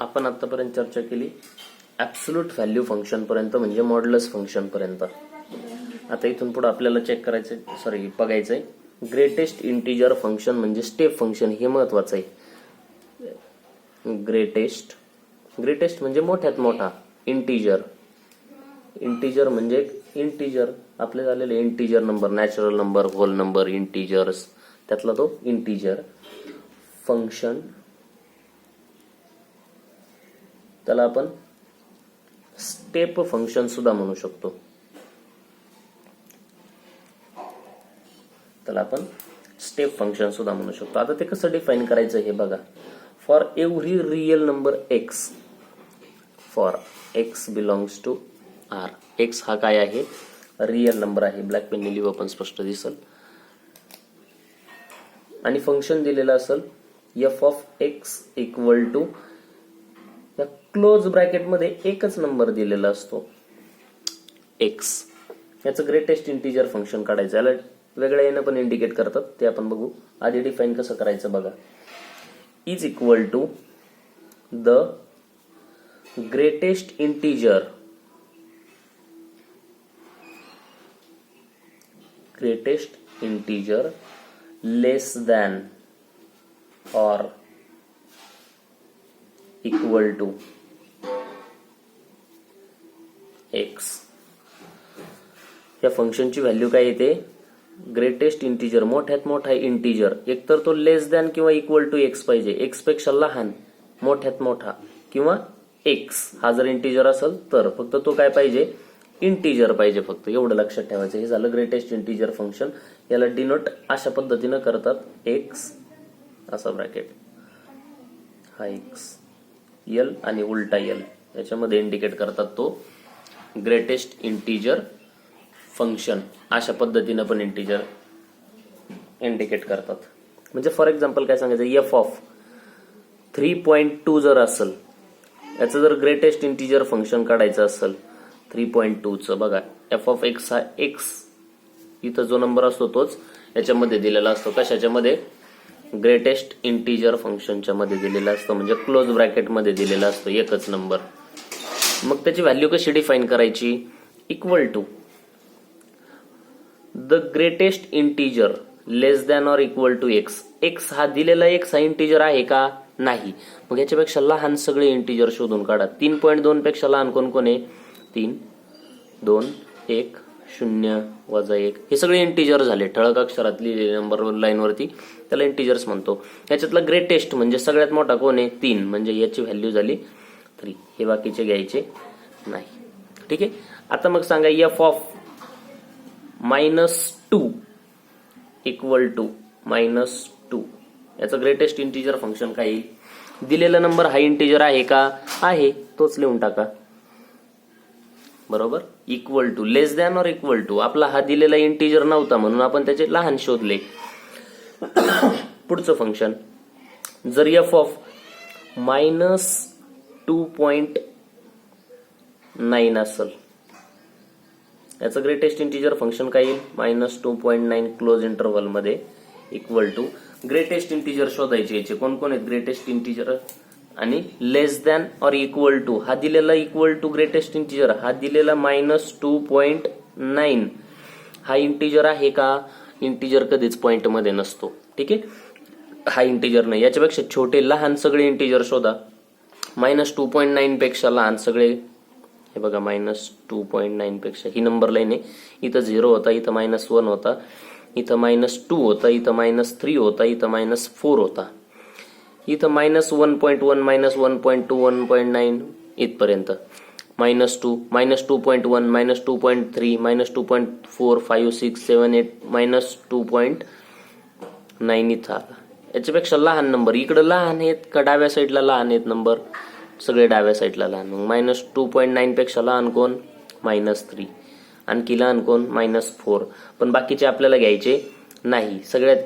आपण आतापर्यंत चर्चा केली ऍब्सोल्यूट व्हॅल्यू फंक्शन पर्यंत, म्हणजे मॉड्युलस फंक्शन पर्यंत. आता इथून पुढे आपल्याला चेक करायचंय, बघायचंय ग्रेटेस्ट इंटिजर फंक्शन म्हणजे स्टेप फंक्शन. हे महत्वाचं आहे. ग्रेटेस्ट म्हणजे मोठ्यात मोठा. इंटिजर म्हणजे इंटिजर आपले झालेले integer number, natural number, whole number, integers, त्यातला तो इंटिजर फंक्शन. त्याला आपण स्टेप फंक्शन सुद्धा म्हणू शकतो. आता ते कसं डिफाइन करायचं हे बघा. For every real number x, for x belongs to R. X हा काय आहे? रियल नंबर आहे. ब्लॅक पेनने लिहू आपण, स्पष्ट दिसल. आणि फंक्शन दिलेलं असेल f of x equal to, या क्लोज ब्रॅकेट मध्ये एकच नंबर दिलेला असतो एक्स. याचं ग्रेटेस्ट इंटिजर फंक्शन काढायचं. याला वेगळ्या यानं पण इंडिकेट करतात, ते आपण बघू. आधी डिफाइन कसं करायचं बघा. Is equal to the greatest integer, less than or equal to x. या फंक्शनची व्हॅल्यू काय येते? ग्रेटेस्ट इंटिजर, मोठ्यात मोठा इंटिजर. एकतर तो लेस दॅन किंवा इक्वल टू एक्स पाहिजे, एक्स पेक्षा लहान, मोठ्यात मोठा, किंवा एक्स हा जर इंटिजर असेल तर फक्त तो काय पाहिजे? इंटिजर पाहिजे फक्त. एवढं लक्षात ठेवायचं. हे झालं ग्रेटेस्ट इंटिजर फंक्शन. याला डिनोट अशा पद्धतीनं करतात, एक्स असा ब्रॅकेट, हा एक्स, एल आणि उलटा एल, याच्यामध्ये इंडिकेट करतात तो ग्रेटेस्ट इंटिजर फंक्शन. अशा पद्धतीनं पण इंटिजर इंडिकेट करतात. म्हणजे फॉर एक्झाम्पल काय सांगायचं, एफ ऑफ 3.2 जर असेल, याचं जर ग्रेटेस्ट इंटिजर फंक्शन काढायचं असेल 3.2चं, बघा एफ ऑफ एक्स हा एक्स इथं जो नंबर असतो तोच याच्यामध्ये दिलेला असतो. कशाच्या मध्ये? ग्रेटेस्ट इंटिजर फंक्शनच्या मध्ये दिलेला असतो, म्हणजे क्लोज ब्रॅकेट मध्ये दिलेला असतो एकच नंबर. मग त्याची व्हॅल्यू कशी डिफाइन करायची? Equal to the greatest integer less than or equal to x. X हा दिलेला एक्स हा इंटिजर आहे का? नाही. मग याच्यापेक्षा लहान सगळे इंटिजर शोधून काढा. 3.2 पेक्षा लहान कोण कोण आहे? 3, 2, 1, 0, -1, हे सगळे इंटिजर झाले. ठळक अक्षरात लिहिलेले नंबर लाईन वरती, त्याला इंटिजर्स म्हणतो. याच्यातला ग्रेटेस्ट म्हणजे सगळ्यात मोठा कोण आहे? 3, म्हणजे याची व्हॅल्यू झाली 3. हे बाकीचे घ्यायचे नाही. ठीक आहे. आता मग सांगा एफ ऑफ -2 इक्वल टू -2, याचं ग्रेटेस्ट इंटिजर फंक्शन काय येईल? दिलेला नंबर हा इंटिजर आहे का? आहे, तोच लिहून टाका. बरोबर. इक्वल टू, लेस दॅन और इक्वल टू. आपला हा दिलेला इंटिजर नव्हता म्हणून आपण त्याचे लहान शोधले. पुढचं फंक्शन, जर एफ ऑफ -2.9 असेल, याचं ग्रेटेस्ट इंटिजर फंक्शन काय येईल? -2.9 क्लोज इंटरव्हल मध्ये इक्वल टू, ग्रेटेस्ट इंटिजर शोधायचे. याचे कोण कोण आहेत ग्रेटेस्ट इंटिजर? आणि लेस दॅन और इक्वल टू, हा दिलेला इक्वल टू ग्रेटेस्ट इंटिजर, हा दिलेला -2.9 हा इंटिजर आहे का? इंटिजर कधीच पॉइंट मध्ये नसतो. ठीक आहे. हा इंटिजर नाही. याच्यापेक्षा छोटे लहान सगळे इंटिजर शोधा. -2.9 पेक्षा लहान सगळे, हे बघा -2.9 पेक्षा, ही नंबर लाईन आहे. इथं 0 होता, इथं -1 होता, इथं -2 होता, इथं -3 होता, इथं -4 होता, इथं -1.1, -1.2, 1.9 इथपर्यंत, -2, -2.1, -2.3, -2.4, 5, 6, 7, 8, -2.9 इथं आला. याच्यापेक्षा लहान नंबर इकडे लहान आहेत का डाव्या साईडला लहान आहेत नंबर? सगळे डाव्या साईडला लहान. मग -2.9 पेक्षा लहान कोण? -3. आणखी लहान कोण? -4. पण बाकीचे आपल्याला घ्यायचे नाही. सगळ्यात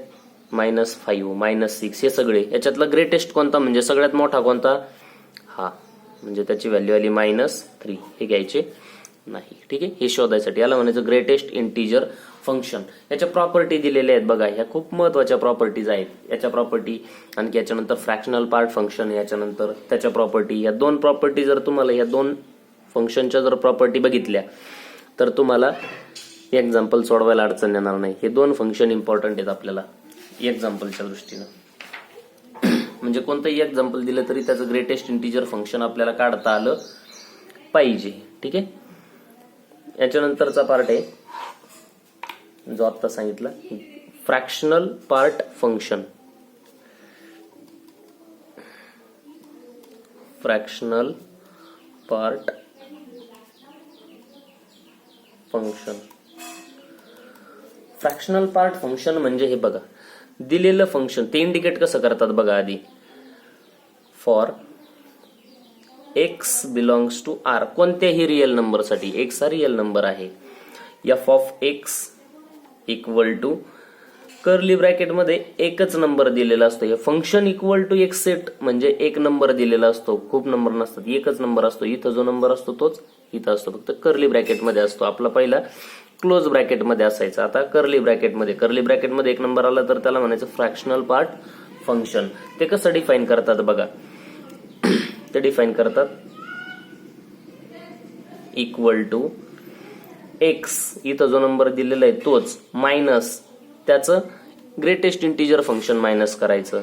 -5, -6 हे सगळे. याच्यातला ग्रेटेस्ट कोणता म्हणजे सगळ्यात मोठा कोणता? हा, म्हणजे त्याची व्हॅल्यू आली -3. हे घ्यायचे नाही. ठीक आहे. हे शोधायसाठी याला म्हणायचं ग्रेटेस्ट इंटिजर फंक्शन याच्या प्रॉपर्टी दिलेल्या आहेत बघा, ह्या खूप महत्वाच्या प्रॉपर्टीज आहेत. याच्या प्रॉपर्टी आणखी याच्यानंतर फ्रॅक्शनल पार्ट फंक्शन, याच्यानंतर त्याच्या प्रॉपर्टी. या दोन प्रॉपर्टी जर तुम्हाला या दोन फंक्शनच्या जर प्रॉपर्टी बघितल्या तर तुम्हाला एक्झाम्पल सोडवायला अडचण येणार नाही. हे दोन फंक्शन इम्पॉर्टंट आहेत आपल्याला एक्झाम्पलच्या दृष्टीनं. म्हणजे कोणतंही एक्झाम्पल दिलं तरी त्याचं ग्रेटेस्ट इंटिजर फंक्शन आपल्याला काढता आलं पाहिजे. ठीक आहे. याच्यानंतरचा पार्ट आहे जो आता सांगितला, fractional part function. Fractional part function. Fractional part function म्हणजे हे बघा, दिलेलं फंक्शन ते इंडिकेट कसं करतात बघा आधी. For x belongs to R, कोणत्याही रिअल नंबर साठी, एक्स हा रिअल नंबर आहे, f of x equal to curly bracket मध्ये एकच नंबर दिलेला असतो. हे function equal to x set म्हणजे एक नंबर दिलेला असतो, खूप नंबर नसतात, एकच नंबर असतो. इथं जो नंबर असतो तोच इथं असतो, फक्त कर्ली ब्रॅकेट मध्ये असतो. आपला पहिला क्लोज ब्रॅकेट मध्ये असायचा, आता कर्ली ब्रॅकेट मध्ये. कर्ली ब्रॅकेट मध्ये एक नंबर आला तर त्याला म्हणायचं फ्रॅक्शनल पार्ट फंक्शन. ते कसं डिफाईन करतात बघा, ते डिफाईन करतात इक्वल टू एक्स, इथं जो नंबर दिलेला आहे तोच, मायनस त्याचं ग्रेटेस्ट इंटिजर फंक्शन मायनस करायचं,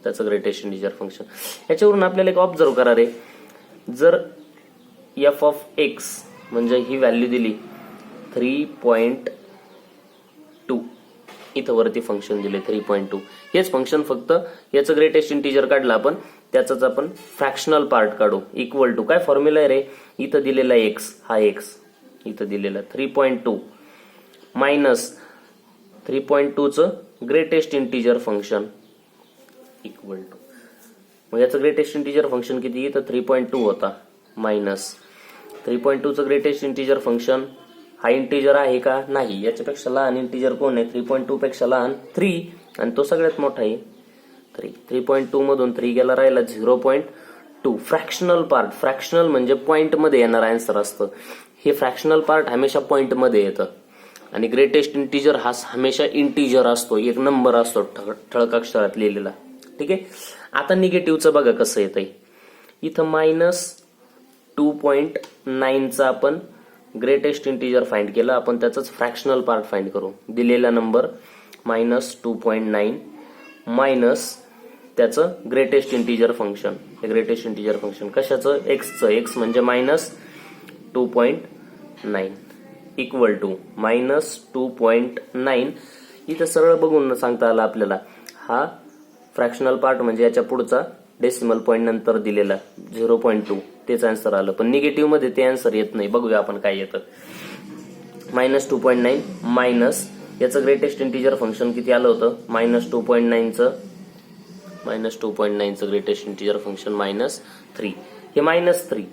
त्याचं ग्रेटेस्ट इंटिजर फंक्शन. याच्यावरून आपल्याला एक ऑब्झर्व करा रे, जर एफ ऑफ एक्स म्हणजे ही व्हॅल्यू दिली 3.2, इथं वरती फंक्शन दिले 3.2, हेच फंक्शन फक्त याचं ग्रेटेस्ट इंटिजर काढलं आपण, त्याचाच आपण फ्रॅक्शनल पार्ट काढू. इक्वल टू काय फॉर्म्युला आहे रे, इथं दिलेला एक्स, हा एक्स इथं दिलेला 3.2 मायनस 3.2 चं greatest integer function equal to, मग याचं ग्रेटेस्ट इंटिजर फंक्शन किती, इथं 3.2 होता, मायनस 3.2 चं ग्रेटेस्ट इंटिजर फंक्शन. हा इंटिजर आहे का, नाही, याच्यापेक्षा लहान इंटिजर कोण आहे, 3.2 पेक्षा लहान 3, आणि तो सगळ्यात मोठा आहे 3. 3.2 मधून 3 गेला, राहिला 0.2. फ्रॅक्शनल पार्ट, फ्रॅक्शनल म्हणजे पॉइंट मध्ये येणार आन्सर असतं. हे फ्रॅक्शनल पार्ट हमेशा पॉइंट मध्ये येतं, आणि ग्रेटेस्ट इंटिजर हा हमेशा इंटिजर असतो, एक नंबर असतो ठळक अक्षरात लिहिलेला. ठीक आहे. आता निगेटिव्हचं बघा कसं येतंय, इथं -2.9 चा आपण ग्रेटेस्ट इंटिजर फाइंड केलं, आपण त्याचंच फ्रॅक्शनल पार्ट फाइंड करू. दिलेला नंबर -2.9 मायनस त्याचं ग्रेटेस्ट इंटिजर फंक्शन. हे ग्रेटेस्ट इंटिजर फंक्शन कशाचं, एक्सचं, एक्स म्हणजे -2.9 इक्वल टू -2.9. इथं सरळ बघून सांगता आलं आपल्याला, हा फ्रॅक्शनल पार्ट म्हणजे याच्या पुढचा डेसिमल पॉईंट नंतर दिलेला 0.2, तेच आन्सर आलं. पण निगेटिव्ह मध्ये ते आन्सर येत नाही, बघूया आपण काय येतं. -2.9 मायनस याचं ग्रेटेस्ट इंटिजर फंक्शन किती आलं होतं, -2.9 चं ग्रेटेस्ट इंटिजर फंक्शन -3. हे -3,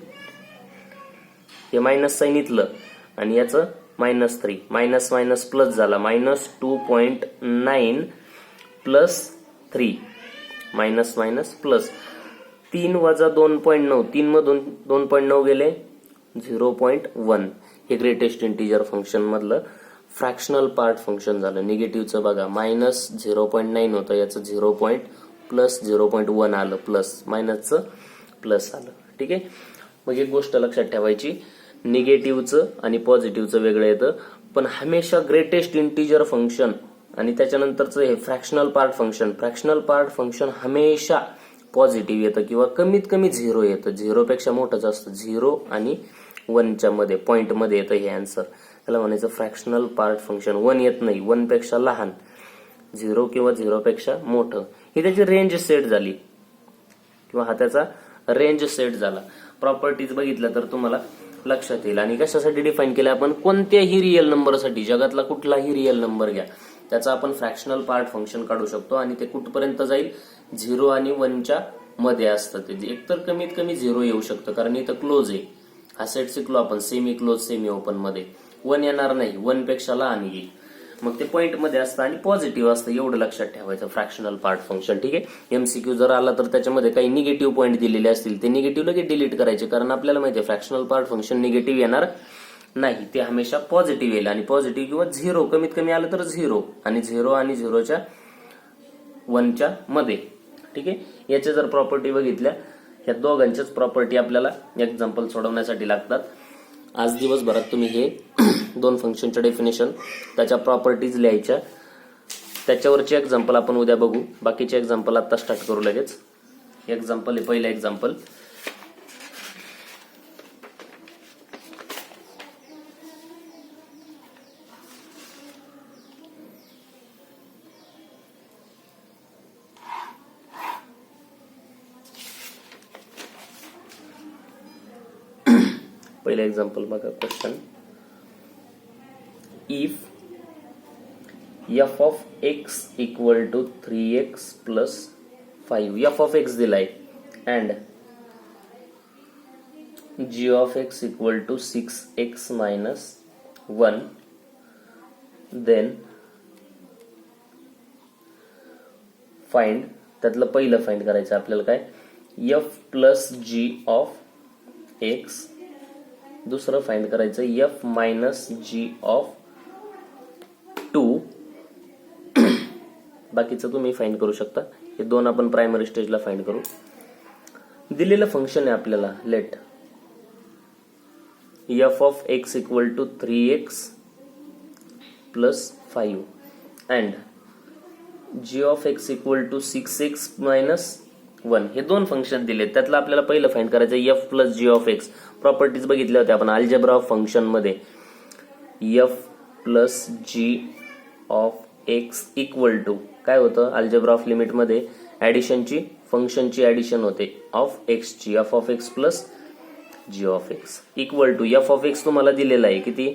हे मायनस साइन इथलं, आणि याचं -3, मायनस मायनस प्लस झाला, -2.9 प्लस 3, मायनस मायनस प्लस 3 वजा 2.9, 3 मधून 2.9 गेले 0.1. हे ग्रेटेस्ट इंटिजर फंक्शन मधलं फ्रॅक्शनल पार्ट फंक्शन झालं. निगेटिव्हचं बघा, -0.9 होतं, याचं 0.1 आलं, प्लस मायनसचं प्लस आलं. ठीक आहे. मग एक गोष्ट लक्षात ठेवायची, निगेटिव्हचं आणि पॉझिटिव्हचं वेगळं येतं, पण हमेशा ग्रेटेस्ट इंटिजर फंक्शन आणि त्याच्यानंतरचं हे fractional part function, fractional part function हमेशा पॉझिटिव्ह येतं किंवा कमीत कमी 0 येतं, 0 पेक्षा मोठंच असतं. 0 आणि 1च्या मध्ये, पॉइंट मध्ये येतं हे आन्सर. त्याला म्हणायचं फ्रॅक्शनल पार्ट फंक्शन. 1 येत नाही, 1 पेक्षा लहान, 0 किंवा 0 पेक्षा मोठं. ही त्याची रेंज सेट झाली किंवा हा त्याचा रेंज सेट झाला. प्रॉपर्टीज बघितल्या तर तुम्हाला लक्षात येईल. आणि कशासाठी डिफाईन केलं आपण, कोणत्याही रिअल नंबरसाठी, जगातला कुठलाही रिअल नंबर घ्या, त्याचा आपण फ्रॅक्शनल पार्ट फंक्शन काढू शकतो. आणि ते कुठपर्यंत जाईल, 0 आणि 1च्या मध्ये असतं. ते एकतर कमीत कमी 0 येऊ शकतं, कारण इथं क्लोज आहे. हा सेट शिकलो आपण सेमी क्लोज सेमी ओपन मध्ये. 1 येणार नाही, 1 पेक्षा लहान येईल. मग ते पॉइंट मध्ये असतं आणि पॉझिटिव्ह असतं, एवढं लक्षात ठेवायचं फ्रॅक्शनल पार्ट फंक्शन. ठीक आहे. एमसीक्यू जर आला तर त्याच्यामध्ये काही निगेटिव्ह पॉईंट दिलेले असतील, ते निगेटिव्ह लगेच डिलीट करायचे, कारण आपल्याला माहिती आहे फ्रॅक्शनल पार्ट फंक्शन निगेटिव्ह येणार नाही, ते हमेशा पॉझिटिव्ह येईल आणि पॉझिटिव्ह किंवा झिरो, कमीत कमी आलं तर झिरो, आणि झिरो आणि झिरोच्या 1च्या मध्ये. ठीक आहे, याच्या जर प्रॉपर्टी बघितल्या, ह्या दोघांच्याच प्रॉपर्टी आपल्याला एक्झाम्पल सोडवण्यासाठी लागतात. आज दिवसभरात तुम्ही हे दोन फंक्शनच्या डेफिनेशन, त्याच्या प्रॉपर्टीज लिहायच्या, त्याच्यावरचे एक्झाम्पल आपण उद्या बघू. बाकीचे एक्झाम्पल आता स्टार्ट करू लगेच. एक्झाम्पल आहे पहिलं एक्झाम्पल. पहिलं एक्झाम्पल बघा, question. If f of x equal to 3x plus 5, f of x दिलाय, and g of x equal to 6x minus 1, then find, त्यातलं पहिलं फाइंड करायचं आपल्याला काय, f plus g of x, दुसरं फाइंड करायचं f minus g of 2. बाकीचं तुम्ही फाइंड करू शकता. हे दोन आपण प्रायमरी स्टेजला फाइंड करू. दिलेलं फंक्शन आहे आपल्याला, late f of x equal to 3x plus 5 and g of x equal to 6x minus 1. हे दोन फंक्शन दिलेत, त्यातलं आपल्याला पहिलं फाइंड करायचं f plus g of x. Properties बघितल्या होत्या आपण अल्जेब्रा ऑफ फंक्शन मध्ये. f plus g of x equal to काय होतं, अल्जेब्रा ऑफ लिमिट मध्ये ऍडिशनची, फंक्शनची ऍडिशन होते ऑफ x ची, f of x plus g of x equal to f of x तुम्हाला दिलेला आहे किती,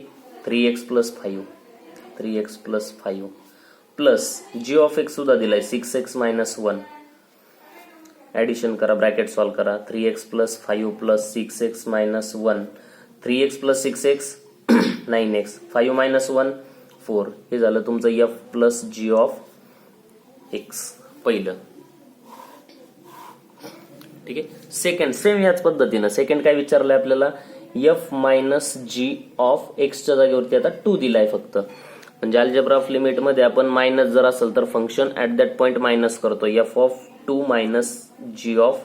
3x plus 5, 3x plus 5 plus g of x सुद्धा दिलाय 6x मायनस 1. ऍडिशन करा, ब्रॅकेट सॉल्व करा. 3x plus 5 plus 6x minus 1, 3x plus 6x 9x, 5 minus 1 4. हे झालं तुमचं f plus g of x पहिलं. ठीक आहे, सेकंड सेम याच पद्धतीनं सेकंड काय विचारलंय आपल्याला, f minus g of x च्या जागेवरती आता 2 दिलाय फक्त. म्हणजे अल्जेब्रा ऑफ लिमिट मध्ये आपण मायनस जर असेल तर function at that point minus करतो. f of 2 minus g of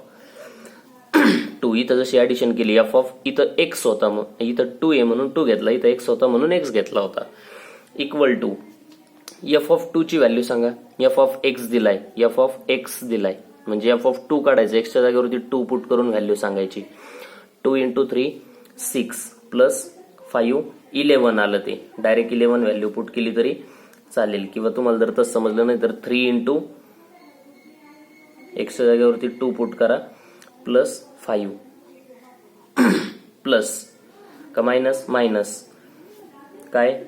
2. इथं जशी ऍडिशन केली, f ऑफ इथं x होता, इथं 2 आहे म्हणून 2 घेतला, इथं x होता म्हणून x घेतला होता. इक्वल टू f ऑफ 2 ची व्हॅल्यू सांगा. f ऑफ x दिलाय, f ऑफ x दिलाय, म्हणजे f ऑफ 2 काढायचं, x च्या जागेवरती 2 पुट करून व्हॅल्यू सांगायची. 2 इंटू 3 6 प्लस 5 11 आलं, ते डायरेक्ट 11 व्हॅल्यू पुट केली तरी चालेल, किंवा तुम्हाला जर तसं समजलं नाही तर 3 इंटू x च्या जागेवरती 2 पुट करा प्लस 5 प्लस का मायनस, मायनस काय,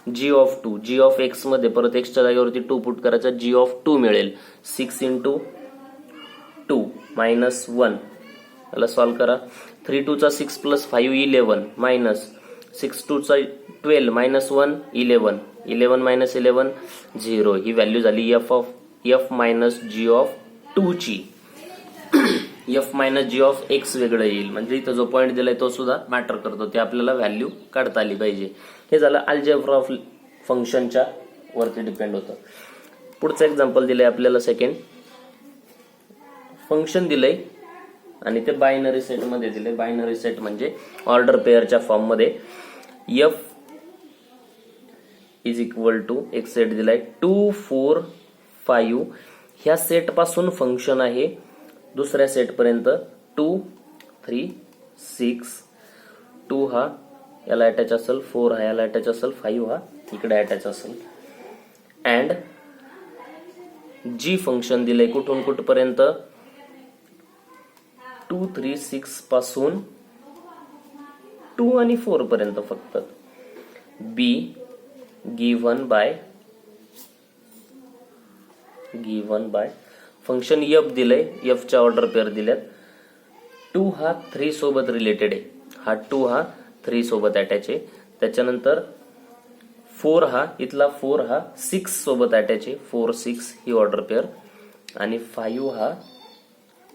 g of 2, g of x मध्ये परत x च्या जागेवरती 2 पुट करायचा, g ऑफ 2 मिळेल. 6 इंटू 2 मायनस 1, याला सॉल्व करा. 3 2 चा 6 प्लस 5 11 मायनस 6 2 चा 12 मायनस 1 11, 11 मायनस 11 0. ही व्हॅल्यू झाली f मायनस g ऑफ 2 ची. f minus g of x वेगळं येईल, म्हणजे इथं जो पॉईंट दिलाय तो सुद्धा मॅटर करतो, ते आपल्याला व्हॅल्यू काढता आली पाहिजे. हे झालं अल्जेब्रा ऑफ फंक्शनच्या वरती डिपेंड होतं. पुढचं एक्झाम्पल दिलंय आपल्याला सेकंड. फंक्शन दिलंय आणि ते बायनरी सेट मध्ये दिले. बायनरी सेट म्हणजे ऑर्डर पेअरच्या फॉर्म मध्ये. f इज इक्वल टू एक सेट दिलाय 2 4 5. ह्या सेट पासून फंक्शन आहे दुसऱ्या सेट पर्यंत 2 3 6. 2 हा याला अटॅच असेल, 4 हा याला अटॅच असेल, 5 हा इकडे अटॅच असेल. अँड जी फंक्शन दिलंय कुठून कुठपर्यंत, 2 3 6 पासून 2 आणि 4 पर्यंत फक्त. Be given bye function f दिलंय, f च्या ऑर्डर पेअर दिल्यात. 2 हा 3 सोबत रिलेटेड आहे, हा 2 हा 3 सोबत अटॅच आहे. त्याच्यानंतर 4 हा इथला 4 हा 6 सोबत अटॅच आहे, 4 6 ही ऑर्डर पेअर. आणि 5 हा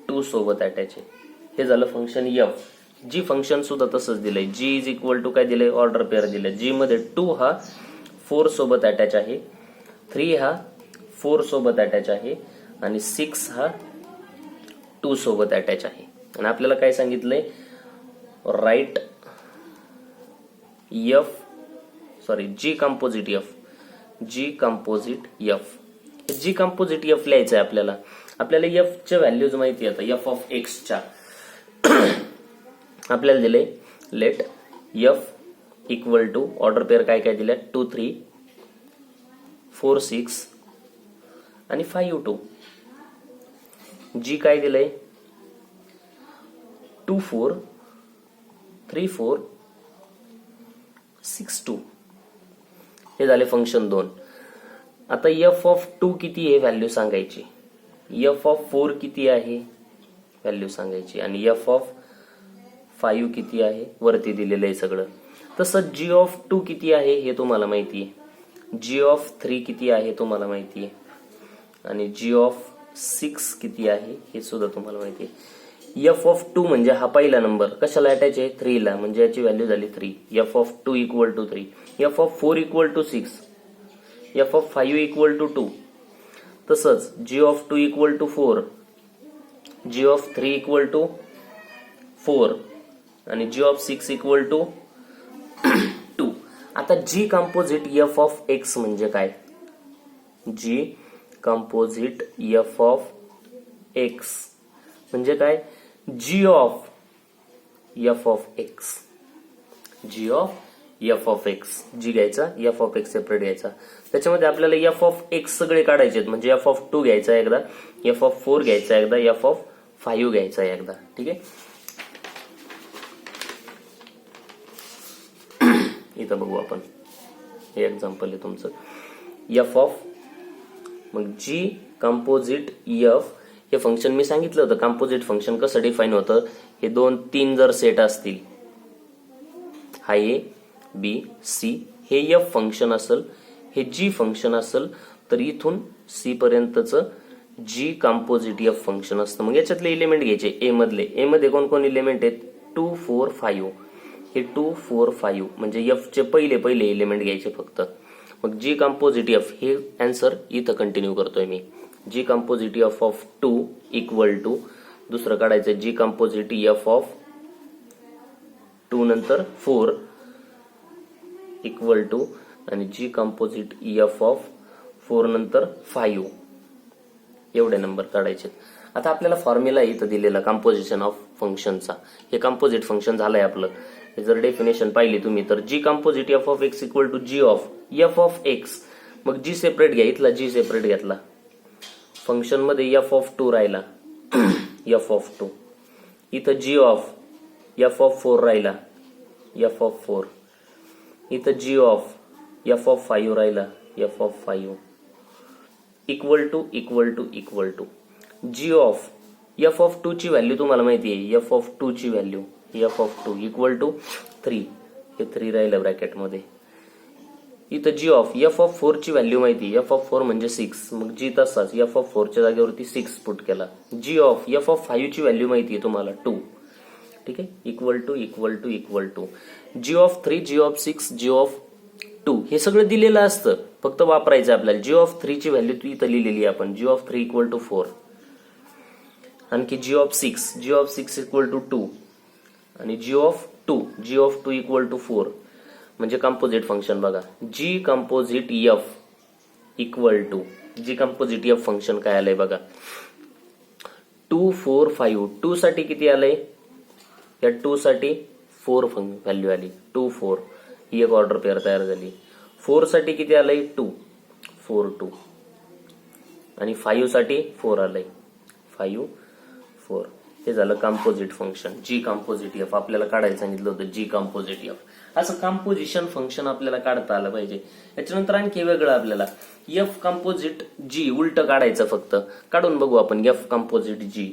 2 सोबत अटॅच आहे. हे झालं फंक्शन f. जी फंक्शन सुद्धा तसंच दिलंय. जी इज इक्वल टू काय दिलंय, ऑर्डर पेअर दिलंय. जी मध्ये 2 हा 4 सोबत अटॅच आहे, 3 हा 4 सोबत अटॅच आहे आणि 6 हा 2 सोबत अटॅच आहे. आणि आपल्याला काय सांगितलंय, राईट जी कंपोजिट एफ. जी कंपोजिट एफ, जी कंपोजिट एफ लिहायचं आहे आपल्याला. आपल्याला एफ च्या व्हॅल्यूज माहिती आहे. एफ ऑफ एक्स च्या आपल्याला दिले let f equal to order pair काय काय दिल्या, 2 3 4 6 आणि 5 2. जी काय दिलंय 2 4 3 4 6 2. हे झाले फंक्शन 2. आता एफ ऑफ 2 किती आहे व्हॅल्यू सांगायची, एफ ऑफ 4 किती आहे व्हॅल्यू सांगायची आणि एफ ऑफ 5 किती आहे वरती दिलेलं आहे सगळं. तसं जी ऑफ 2 किती आहे हे तुम्हाला माहिती आहे, जी ऑफ 3 किती आहे तुम्हाला माहिती आहे आणि जी ऑफ 6 किती आहे हे सुद्धा तुम्हाला माहिती आहे. एफ ऑफ 2 म्हणजे हा पहिला नंबर कशाला अटॅच आहे, 3 ला, म्हणजे याची व्हॅल्यू झाली 3. F of 2 equal to 3, f of 4 equal to 6, f of 5 equal to 2. तसंच g of 2 equal to 4, g of 3 equal to 4 आणि जी ऑफ 6 इक्वल टू 2. आता g composite f of x म्हणजे काय, g composite f of x म्हणजे काय, g of f of x. G of f of x, g घ्यायचा, F of x separate घ्यायचा. त्याच्यामध्ये आपल्याला एफ ऑफ एक्स सगळे काढायचे आहेत. म्हणजे एफ ऑफ 2 घ्यायचा एकदा, एफ ऑफ 4 घ्यायचा एकदा, एफ ऑफ 5 घ्यायचा एकदा. ठीक आहे, इथं बघू आपण, हे एक्झाम्पल आहे तुमचं एफ ऑफ. मग जी कंपोजिट एफ, हे फंक्शन मी सांगितलं होतं कंपोजिट फंक्शन कसं डिफाईन होतं. हे 2 3 जर सेट असतील, हा ए बी सी, हे एफ फंक्शन असेल, हे जी फंक्शन असेल, तर इथून सी पर्यंतचं जी कंपोजिट एफ फंक्शन असतं. मग याच्यातले इलिमेंट घ्यायचे ए मधले. ए मध्ये कोण कोण इलिमेंट आहेत, 2 4 5. हे 2 4 5 म्हणजे एफ चे पहिले पहिले इलिमेंट घ्यायचे फक्त. मग जी कंपोजिट एफ, हे आन्सर इथं कंटिन्यू करतोय मी. G composite f of 2 equal to, दुसरं काढायचं जी कंपोजिट एफ ऑफ 2 नंतर 4 इक्वल टू आणि जी कंपोजिट एफ ऑफ 4 नंतर 5. एवढे नंबर काढायचे. आता आपल्याला फॉर्म्युला इथं दिलेला कंपोजिशन ऑफ फंक्शनचा. हे कंपोजिट फंक्शन झालंय आपलं. हे जर डेफिनेशन पाहिली तुम्ही तर g composite f of x equal to g of f of x. मग जी सेपरेट घ्या, इथला जी सेपरेट घेतला, फंक्शन मध्ये एफ ऑफ 2 राहिला, एफ ऑफ 2. इथं जी ऑफ एफ ऑफ 4 राहिला, एफ ऑफ 4. इथं जी ऑफ एफ ऑफ 5 राहिला, f of 5. Equal to equal to equal to g of f of 2 ची व्हॅल्यू तुम्हाला माहिती आहे, एफ ऑफ 2 ची value f of 2 equal to 3. हे 3 राहिलं ब्रॅकेटमध्ये. इथं जी ऑफ एफ ऑफ 4 ची व्हॅल्यू माहिती, एफ ऑफ 4 म्हणजे 6. मग जी तसाच एफ ऑफ 4 च्या जागेवरती 6 पुट केला. जी ऑफ एफ ऑफ 5 ची व्हॅल्यू माहिती आहे तुम्हाला 2. ठीक आहे, equal to equal to equal to g of 3, g of 6, g of 2. हे सगळं दिलेलं असतं, फक्त वापरायचं आपल्याला. जी ऑफ 3 ची व्हॅल्यू तू इथं लिहिलेली आहे आपण, जी ऑफ 3 इक्वल टू 4. आणखी g of 6, g of 6 equal to 2 आणि जी ऑफ 2 इक्वल टू 4. म्हणजे कंपोजिट फंक्शन बघा, g composite f equal to, g composite f function काय आलंय बघा, 2 4 5. 2 साठी किती आलंय, या 2 साठी 4 व्हॅल्यू आली, 2 4. ही एक ऑर्डर पेअर तयार झाली. 4 साठी किती आलंय, 2 4 2. आणि 5 साठी 4 आलंय, 5 4. हे झालं कंपोजिट फंक्शन. जी कंपोजिट एफ आपल्याला काढायला सांगितलं होतं, जी कंपोजिट एफ. असं कंपोजिशन फंक्शन आपल्याला काढता आलं पाहिजे. याच्यानंतर आणखी वेगळं आपल्याला एफ कंपोजिट जी उलट काढायचं, फक्त काढून बघू आपण. एफ कंपोजिट जी,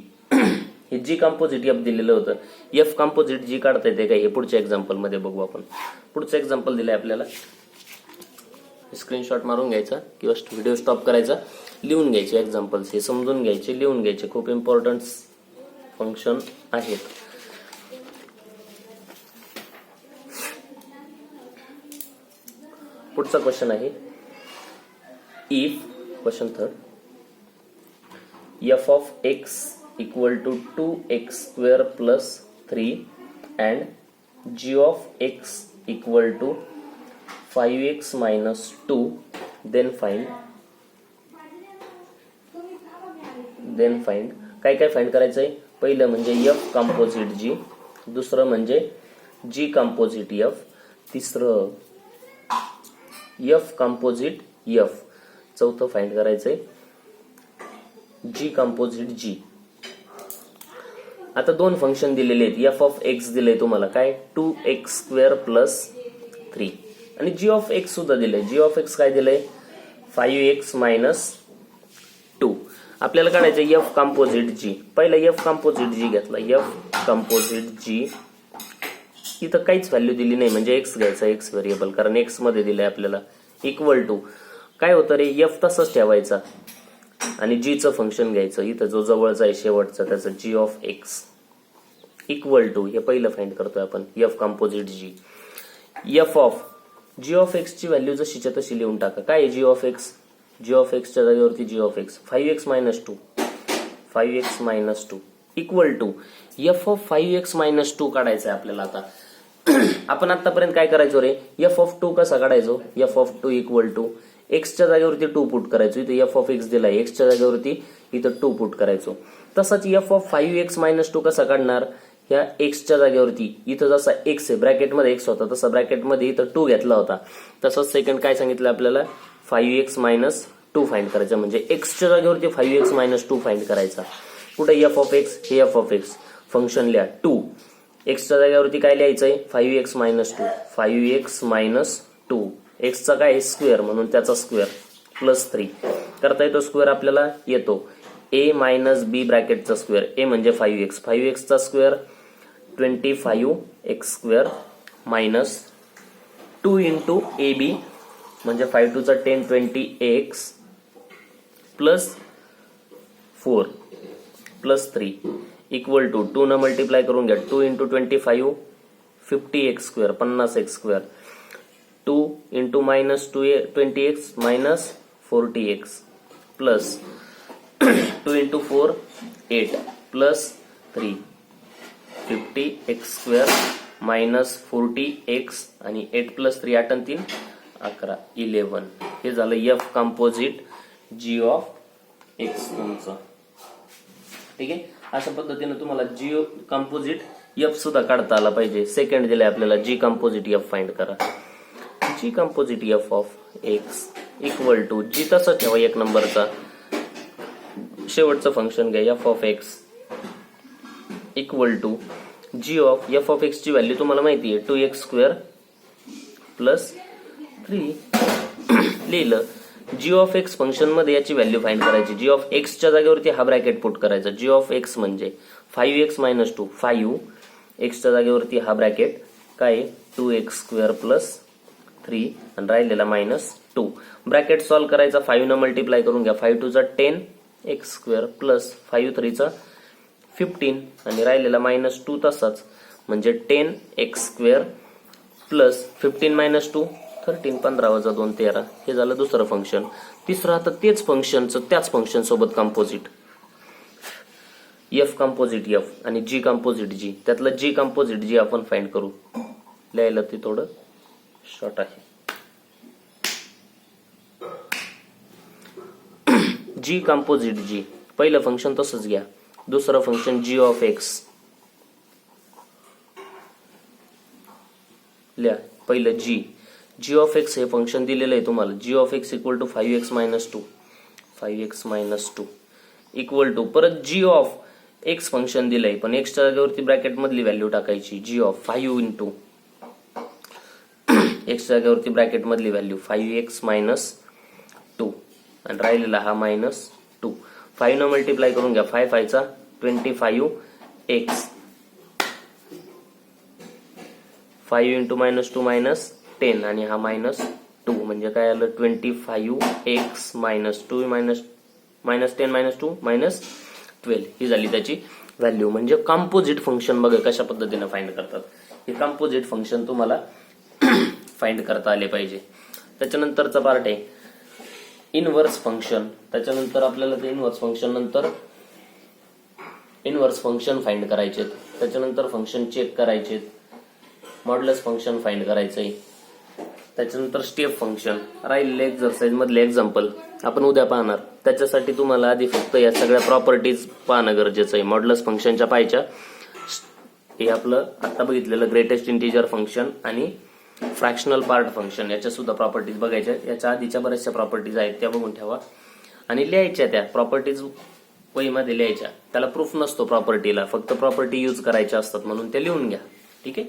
हे जी कंपोजिट एफ दिलेलं होतं, एफ कंपोजिट जी काढता येते काय हे पुढच्या एक्झाम्पल मध्ये बघू आपण. पुढचं एक्झाम्पल दिलंय आपल्याला, स्क्रीनशॉट मारून घ्यायचा किंवा व्हिडिओ स्टॉप करायचा, लिहून घ्यायचे एक्झाम्पल्स, हे समजून घ्यायचे, लिहून घ्यायचे. खूप इम्पॉर्टंट फंक्शन आहेत. पुढचा क्वेश्चन आहे if question third f of x equal to 2x square plus 3 and g of x equal to 5x minus 2 then find काय काय फाइंड करायचंय. पहिलं म्हणजे f कंपोजिट g, दुसरं म्हणजे g कंपोजिट f, तिसरं f कंपोजिट f, चौथं find करायचंय g कंपोजिट g. आता दोन फंक्शन दिलेले आहेत. f ऑफ x दिले तुम्हाला काय 2x स्क्वेअर प्लस 3 आणि g ऑफ x सुद्धा दिले. g ऑफ x काय दिलंय 5x मायनस 2. आपल्याला काढायचं f कंपोजिट g. पहिला f कंपोजिट g घेतला. f कंपोजिट g इथं काहीच व्हॅल्यू दिली नाही म्हणजे x घ्यायचा x व्हेरिएबल, कारण x मध्ये दिलंय आपल्याला इक्वल टू काय होतं रे f तसंच ठेवायचा आणि g चं फंक्शन घ्यायचं. इथं जो जवळचा आहे शेवटचा त्याचं g of x equal to हे पहिलं फाइंड करतोय आपण f composite g. f of g of x ची व्हॅल्यू जशीच्या तशी लिहून टाका. काय आहे g of x? g of x च्या जागेवरती g of x 5x minus 2 5x minus 2 equal to f of 5x minus 2 काढायचं आहे आपल्याला. आता आपण आतापर्यंत काय करायचो रे f ऑफ 2 कसा काढायचो. f of 2 equal to x च्या जागेवरती 2 पुट करायचो. इथे f ऑफ x दिलाय x च्या जागेवरती इथं 2 पुट करायचो. तसाच f ऑफ 5x मायनस 2 कसा काढणार. ह्या x च्या जागेवरती इथं जसा x आहे ब्रॅकेटमध्ये x होता तसा ब्रॅकेटमध्ये इथं 2 घेतला होता. तसंच सेकंड काय सांगितलं आपल्याला 5x मायनस 2 फाइंड करायचं म्हणजे x च्या जागेवरती 5x मायनस 2 फाइंड करायचा. कुठे f ऑफ x हे f ऑफ x फंक्शन लिहा 2. x च्या जागेवरती काय लिहायचंय 5x minus 2 5x minus 2 x चा काय स्क्वेअर म्हणून त्याचा स्क्वेअर प्लस 3 करता येतो. स्क्वेअर आपल्याला येतो a मायनस b ब्रॅकेटचा स्क्वेअर. a म्हणजे 5x 5x चा square 25x square minus 2 into ab म्हणजे 5 टू चा 10 20x plus 4 plus 3 equal to 2 न मल्टिप्लाय करून घ्या 2 into 25 50x square 50x square 2 into minus 20x minus 40x plus 2 into 4 8 plus 3 50x square minus 40x आणि 8 plus 3 8 आणि 3 11 11. हे झालं f composite g of x तुमचं. ठीक आहे. अशा पद्धतीने तुम्हाला g कंपोजिट f सुद्धा काढता आला पाहिजे. सेकंड दिलाय आपल्याला g कंपोजिट f फाइंड करा. g composite f of x equal to g तसं ठेवा एक नंबरचा शेवटचं फंक्शन घ्या f of x equal to g of f of x ची व्हॅल्यू तुम्हाला माहिती आहे 2x स्क्वेअर प्लस 3 लिहिलं. g ऑफ x फंक्शन मध्ये याची व्हॅल्यू फाइंड करायची. g ऑफ x च्या जागेवरती हा ब्रॅकेट पुट करायचा. g ऑफ x म्हणजे 5x मायनस 2 5 x च्या जागेवरती हा ब्रॅकेट काय 2x स्क्वेअर प्लस 3 आणि राहिलेला मायनस 2. ब्रॅकेट सॉल्व्ह करायचा 5 न मल्टिप्लाय करून घ्या 5 टू चा 10 x स्क्वेअर प्लस 5 3 चा 15 आणि राहिलेला मायनस 2 तसाच म्हणजे 10x स्क्वेअर प्लस 15 मायनस 2 13 15 वजा 2 13. हे झालं दुसरं फंक्शन. तिसरं आता तेच फंक्शनचं त्याच फंक्शन सोबत कंपोजिट f कंपोजिट f आणि g कंपोजिट g. त्यातलं g कंपोजिट g आपण फाइंड करू. लिहायला ते थोडं शॉर्ट आहे. g कंपोजिट g पहिलं फंक्शन तसंच घ्या. दुसरं फंक्शन g ऑफ x लिहा. पहिलं g ऑफ x हे फंक्शन दिलेलं आहे तुम्हाला. g of x equal to 5x minus 2 5x minus 2 equal to परत g ऑफ x फंक्शन दिलंय पण x च्या जागेवरती ब्रॅकेट मधली व्हॅल्यू टाकायची. g ऑफ 5 इंटू x च्या जागेवरती ब्रॅकेट मधली व्हॅल्यू 5x मायनस 2 आणि राहिलेला हा मायनस 2. 5 न मल्टिप्लाय करून घ्या 5 5 चा 25x 5 इंटू मायनस 2 मायनस 10 आणि हा मायनस 2 म्हणजे काय आलं 25x minus 2 minus 10 minus 2 minus 12. ही झाली त्याची व्हॅल्यू. म्हणजे कंपोजिट फंक्शन बघा कशा पद्धतीने फाइंड करतात. हे कंपोजिट फंक्शन तुम्हाला फाइंड करता आले पाहिजे. त्याच्यानंतरचा पार्ट आहे इनव्हर्स फंक्शन. त्याच्यानंतर आपल्याला ते इनव्हर्स फंक्शन नंतर इनव्हर्स फंक्शन फाइंड करायचे, त्याच्यानंतर फंक्शन चेक करायचे, मॉड्युलस फंक्शन फाइंड करायचंय, त्याच्यानंतर स्टेप फंक्शन. राहिलेले एक्झरसाइज मधले एक्झाम्पल आपण उद्या पाहणार. त्याच्यासाठी तुम्हाला आधी फक्त या सगळ्या प्रॉपर्टीज पाहणं गरजेचं आहे. मॉड्युलस फंक्शनच्या पाहायच्या, हे आपलं आता बघितलेलं ग्रेटेस्ट इंटिजर फंक्शन आणि फ्रॅक्शनल पार्ट फंक्शन, याच्या सुद्धा प्रॉपर्टीज बघायच्या. याच्या आधीच्या बऱ्याचशा प्रॉपर्टीज आहेत त्या बघून ठेवा आणि लिहायच्या. त्या प्रॉपर्टीज वहीमध्ये लिहायच्या. त्याला प्रूफ नसतो प्रॉपर्टीला, फक्त प्रॉपर्टी यूज करायच्या असतात म्हणून ते लिहून घ्या. ठीक आहे.